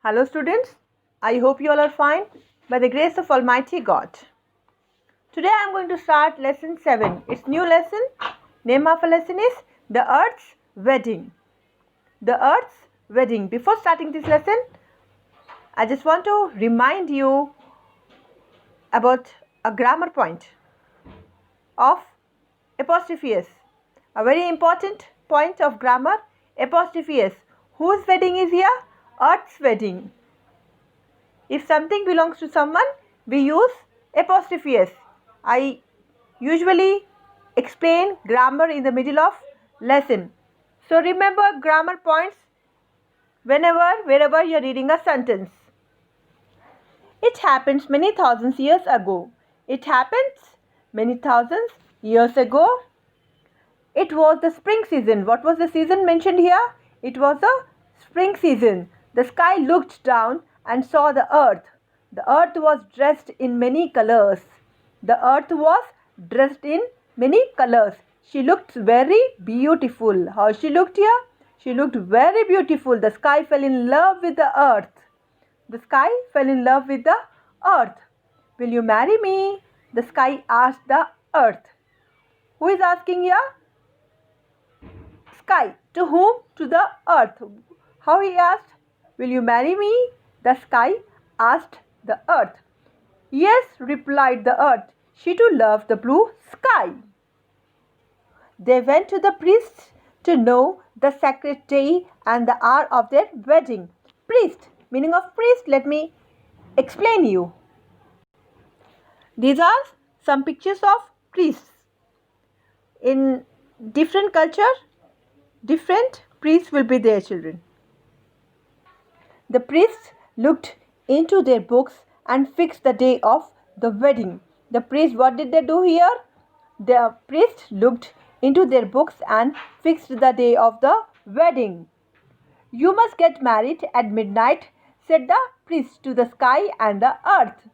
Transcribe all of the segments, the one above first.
Hello students, I hope you all are fine by the grace of Almighty God. Today I am going to start lesson 7. It's new lesson. Name of a lesson is The Earth's Wedding. The Earth's Wedding. Before starting this lesson, I just want to remind you about a grammar point of apostrophe S. A very important point of grammar, apostrophe S. Whose wedding is here? Earth's wedding. If something belongs to someone, we use apostrophe S. I usually explain grammar in the middle of lesson. So remember grammar points wherever you are reading a sentence. It happens many thousands years ago. It happens many thousands years ago. It was the spring season. What was the season mentioned here? It was the spring season. The sky looked down and saw the earth. The earth was dressed in many colors. The earth was dressed in many colors. She looked very beautiful. How she looked here? She looked very beautiful. The sky fell in love with the earth. The sky fell in love with the earth. Will you marry me? The sky asked the earth. Who is asking here? Sky. To whom? To the earth. How he asked? Will you marry me? The sky asked the earth. Yes, replied the earth. She too loved the blue sky. They went to the priest to know the sacred day and the hour of their wedding. Priest, meaning of priest, let me explain you. These are some pictures of priests. In different culture, different priests will be there, children. The priests looked into their books and fixed the day of the wedding. The priest, what did they do here? The priest looked into their books and fixed the day of the wedding. You must get married at midnight, said the priest to the sky and the earth.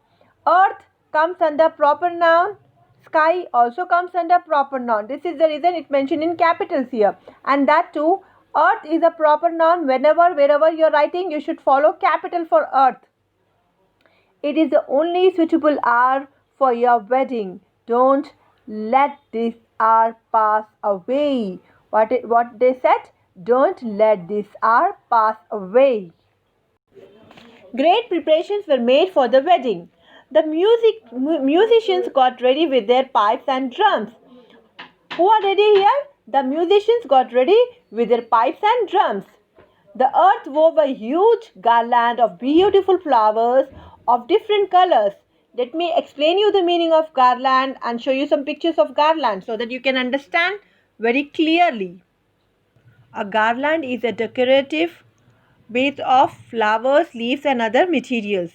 Earth comes under proper noun. Sky also comes under proper noun. This is the reason it mentioned in capitals here. And that too, earth is a proper noun. Wherever you are writing, you should follow capital for earth. It is the only suitable hour for your wedding. Don't let this hour pass away. What they said? Don't let this hour pass away. Great preparations were made for the wedding. The musicians got ready with their pipes and drums. Who are ready here? The musicians got ready with their pipes and drums. The earth wove a huge garland of beautiful flowers of different colors. Let me explain you the meaning of garland and show you some pictures of garland so that you can understand very clearly. A garland is a decorative base of flowers, leaves and other materials.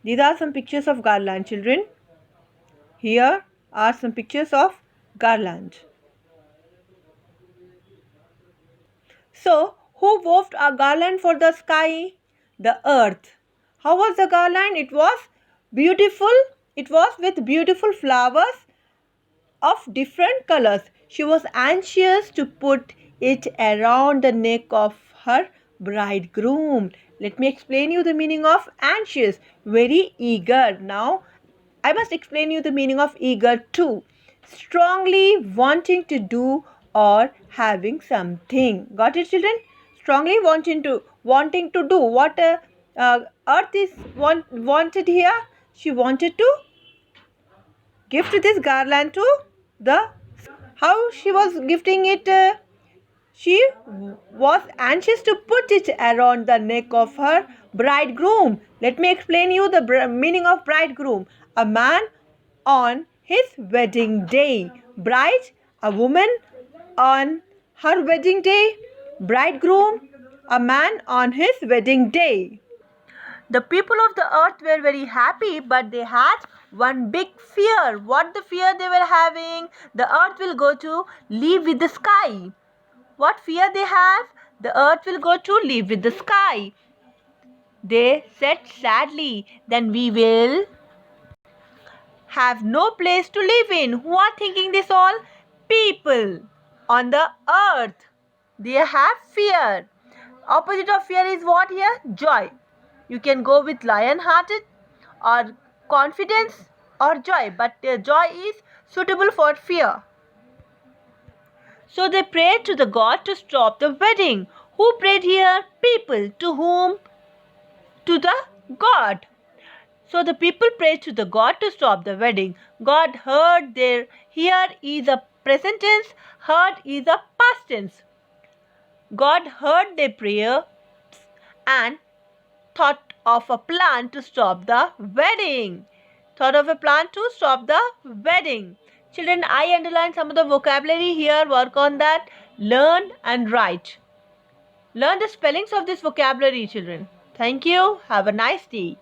These are some pictures of garland, children. Here are some pictures of garland. So, who wove a garland for the sky? The earth. How was the garland? It was beautiful. It was with beautiful flowers of different colors. She was anxious to put it around the neck of her bridegroom. Let me explain you the meaning of anxious. Very eager. Now, I must explain you the meaning of eager too. Strongly wanting to do or having something. Got it, children? Strongly wanting to do. What Earth is wanted here? She wanted to gift this garland to the. How she was gifting it? She was anxious to put it around the neck of her bridegroom. Let me explain you the meaning of bridegroom. A man on his wedding day. Bride, a woman on her wedding day. Bridegroom, a man on his wedding day. The people of the earth were very happy, but they had one big fear. What the fear they were having? The earth will go to live with the sky. What fear they have? The earth will go to live with the sky. They said sadly, then we will have no place to live in. Who are thinking this all? People on the earth. They have fear. Opposite of fear is what here? Joy. You can go with lion-hearted or confidence or joy, but joy is suitable for fear. So they prayed to the god to stop the wedding. Who prayed here? People. To whom? To the god. So the people prayed to the god to stop the wedding. God heard their, here is a present tense, heard is a past tense. God heard their prayer and thought of a plan to stop the wedding. Thought of a plan to stop the wedding. Children, I underline some of the vocabulary here. Work on that. Learn and write. Learn the spellings of this vocabulary, children. Thank you. Have a nice day.